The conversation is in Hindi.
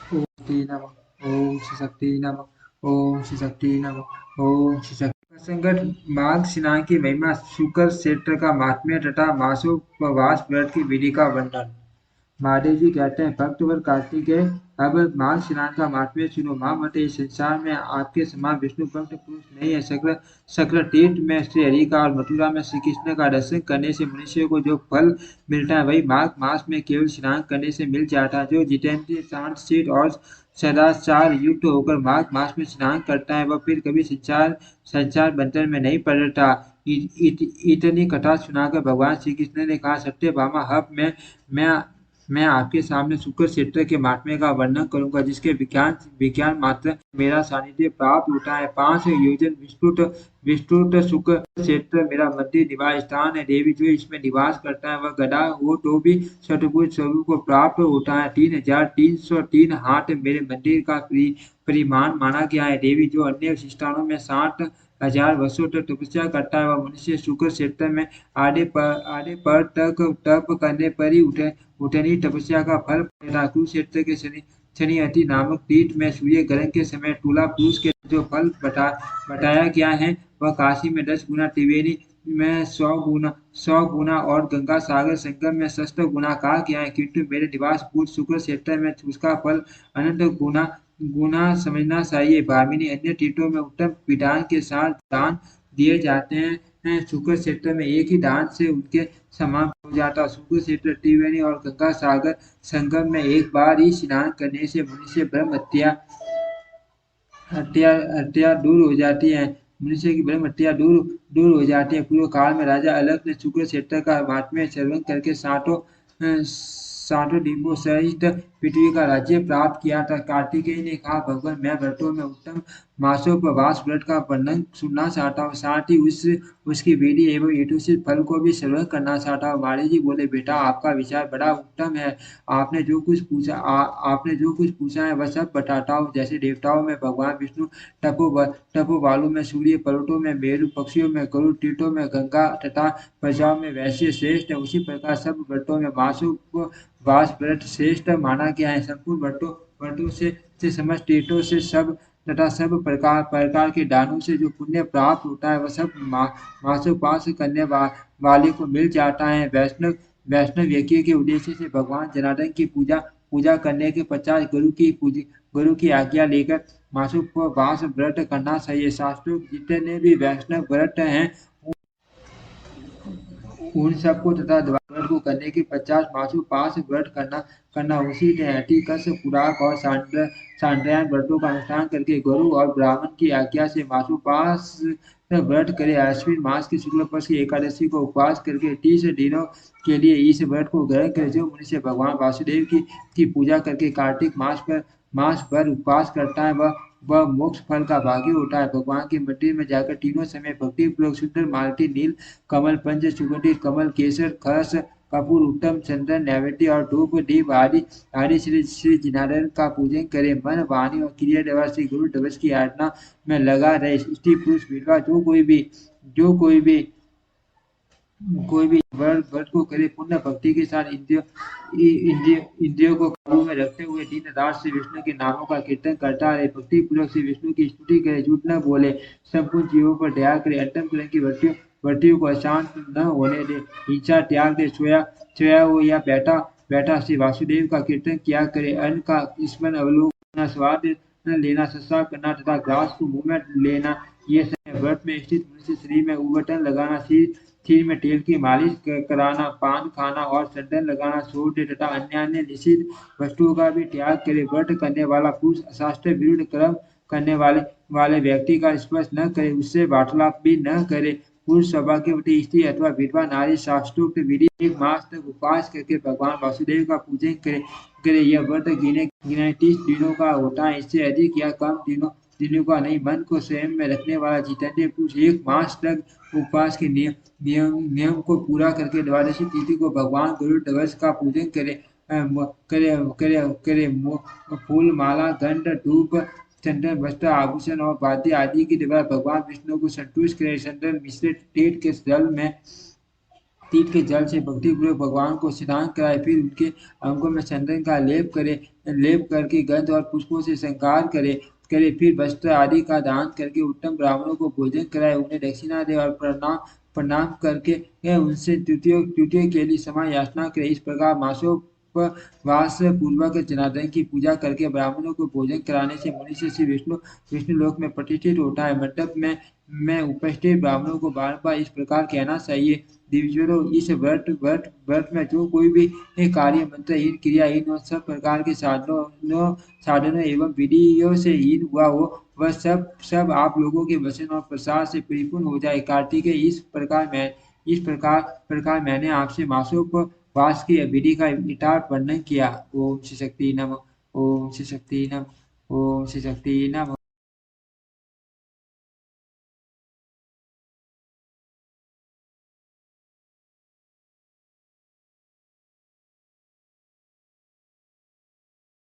ओम श्री नमः, ओम श्री शक्ति नमः, ओम श्री शक्ति नमः, ओम श्री शक्ति। संगत माघ स्नान की महिमा, शुक्र क्षेत्र का महात्म्य तथा मासोपवास व्रत की विधि का वर्णन। महादेव जी कहते हैं, भक्त वर कार्तिकेय, अब माघ स्नान का महात्म्य सुनो। महामते, इस संसार में आपके समान विष्णु भक्त पुरुष नहीं है। सकल सकल तीर्थ में श्री हरि का और मथुरा में श्री कृष्ण का दर्शन करने से मनुष्य को जो फल मिलता है, वही माघ मास में केवल स्नान करने से मिल जाता है। जो जितेंद्रिय, शांत शील और सदाचार युक्त होकर माघ मास में स्नान करता है, वह फिर कभी संसार संसार बंधन में नहीं पड़ता। इतनी कथा सुनाकर भगवान श्री कृष्ण ने कहा, सत्यभामा, अब मैं आपके सामने शुक्र क्षेत्र के महात्म्य का वर्णन करूंगा, जिसके विज्ञान विज्ञान मात्र मेरा सानिध्य प्राप्त होता है। 5 योजन विस्तृत विस्तृत शुक्र क्षेत्र मेरा मंदिर निवास स्थान है। देवी जो इसमें निवास करता है, वह गधा हो तो भी चतुर्भुज स्वरूप को प्राप्त होता है। 3303 हाथ मेरे मंदिर का परिमाण माना गया है। देवी जो अन्य स्थानों में 60,000 वर्षों तक तपस्या करता है, वह मनुष्य शुक्र क्षेत्र में आधे पर तक तप करने पर ही उठनी तपस्या का फल पाएगा। कुरुक्षेत्र के शनियति नामक तीर्थ में सूर्य ग्रहण के समय तुला पुरुष के जो फल बताया गया है, वह काशी में 10 गुना, त्रिवेणी में 100 गुना और गंगा सागर संगम में 60 गुना कहा गया है। किंतु मेरे निवास पूर्व शुक्र क्षेत्र में उसका फल अनंत गुना गुना समझना चाहिए। भामिनी, अन्य तीर्थों में उत्तम विधान के साथ दान दिए जाते हैं, शुक्र क्षेत्र में एक ही दान से उनके समान हो जाता। शुक्र क्षेत्र, त्रिवेणी और गंगा सागर संगम में एक बार ही स्नान करने से मनुष्य ब्रह्म हत्या हत्या हत्या दूर हो जाती है। मनुष्य की ब्रह्म हत्या दूर दूर हो जाती है। पूर्व काल में राजा अलग ने शुक्र क्षेत्र का महात्म्य श्रवण करके सातों द्वीपों सहित पृथ्वी का राज्य प्राप्त किया था। कार्तिकेय ने कहा, भगवान, मैं व्रतों में उत्तम मासोपवास व्रत का वर्णन सुनना चाहता हूँ, साथ ही उसकी विधि एवं यथोचित फल को भी श्रवण करना चाहता हूँ। महाराज जी बोले, बेटा, आपका विचार बड़ा उत्तम है। आपने जो कुछ पूछा है, वह सब बताता हूँ। जैसे देवताओं में भगवान विष्णु, तपोबालु में सूर्य, पर्वतों में मेरु, पक्षियों में गरुड़, तीर्थों में गंगा तथा प्रजाओं में वैश्य श्रेष्ठ है, उसी प्रकार सब व्रतों में मासोपवास व्रत श्रेष्ठ माना गया है। संपूर्ण व्रतों से समस्त तीर्थों से सब तथा सब प्रकार प्रकार के दानों से जो पुण्य प्राप्त होता है, वह सब मासोपास करने वाले को मिल जाता है। वैष्णव यज्ञ के उद्देश्य से भगवान जनार्दन की पूजा पूजा करने के पश्चात गुरु की आज्ञा लेकर मासोपवास व्रत करना चाहिए। शास्त्रों जितने भी वैष्णव व्रत हैं, उन सबको तथा व्रत को करने के पश्चात मासोपास व्रत करना करना उचित है। अतिकस, पुराक और सांड्रयन व्रतों का अनुष्ठान करके गुरु और ब्राह्मण की आज्ञा से मासोपास व्रत करे। अश्विन मास की शुक्ल पक्ष की एकादशी को उपवास करके 30 दिनों के लिए इस व्रत को ग्रहण करे। जो मनुष्य भगवान वासुदेव की पूजा करके कार्तिक मास भर उपवास करता है, वह मोक्ष फल का भागी होता है। भगवान के मंदिर में जाकर तीनों समय भक्ति पूर्वक सुंदर मालती, नील कमल, पंच सुगंधित कमल, केसर, खस, कपूर, उत्तम चंदन, नैवेद्य और धूप दीप आदि आदि श्री जिनार्दन का पूजन करे। मन, वाणी और क्रिया द्वारा श्री गुरु ध्वज की आराधना में लगा रहे। स्त्री पुरुष विधवा जो कोई भी व्रत को करे, पुण्य भक्ति के साथ इंद्रियों को काबू में रखते हुए दिन रात श्री विष्णु के नामों का कीर्तन करता रहे, भक्ति पूर्वक श्री विष्णु की स्तुति करे, झूठ न बोले, संपूर्ण जीवों पर दया करे, अंतम करण की वृत्तियों को अशांत न होने दे, हिंसा त्याग दे, सोया हो या बैठा श्री वासुदेव का कीर्तन किया करे, अन्न का स्मरण, अवलोकन, स्वाद न लेना, सत्संग करना तथा ग्रास को मुंह में लेना, ये सब व्रत में स्थित मनुष्य शरीर में उबटन लगाना, सिर में तेल की मालिश कराना, पान खाना और चंदन लगाना छोड़ दे तथा अन्य निषिद्ध वस्तुओं का भी त्याग करे। व्रत करने वाला पुरुष शास्त्र विरुद्ध कर्म करने वाले व्यक्ति का स्पर्श न करे, उससे वार्तालाप भी न करे। पुरुष सौभाग्यवती स्त्री अथवा विधवा नारी शास्त्रोक्त विधि 1 मास तक उपवास करके भगवान वासुदेव का पूजन करे। यह व्रत गिने 30 दिनों का होता है, इससे अधिक या कम दिनों का नहीं। मन को स्वयं में रखने वाला जितेंद्रिय पुरुष 1 मास तक उपवास के नियम को पूरा करके द्वादशी तिथि को भगवान गुरु ध्वज का पूजन करे। फूल, माला, गंध, धूप, चंदन, वस्त्र, आभूषण और वाद्य आदि के द्वारा भगवान विष्णु को संतुष्ट करे। चंदन मिश्रित तीर्थ के जल से भक्ति पूर्वक भगवान को स्नान कराए, फिर उनके अंगों में चंदन का लेप करे। लेप करके गंध और पुष्पों से श्रृंगार करे, फिर वस्त्र आदि का दान करके उत्तम ब्राह्मणों को भोजन कराए, उन्हें दक्षिणा दे और प्रणाम प्रणाम करके उनसे तृतीय तृतीय के लिए समय याचना करे। इस प्रकार मासोपवास पूर्वक जनार्दन की पूजा करके ब्राह्मणों को भोजन कराने से मनुष्य श्री विष्णु विष्णु लोक में प्रतिष्ठित होता है। मंडप में उपस्थित ब्राह्मणों को बार बार इस प्रकार कहना चाहिए, देवीश्वरों, इस व्रत में जो कोई भी कार्य मंत्रहीन क्रियाहीन और सब प्रकार के साधनों एवं विधियों से हीन हुआ हो, वह सब आप लोगों के वचन और प्रसाद से परिपूर्ण हो जाए। कार्तिकेय, इस प्रकार मैंने आपसे मासोपवास की विधि का यथार्थ वर्णन किया। ओम श्री शक्ति नमः। ओम श्री शक्ति नमः। ओम श्री शक्ति नमः।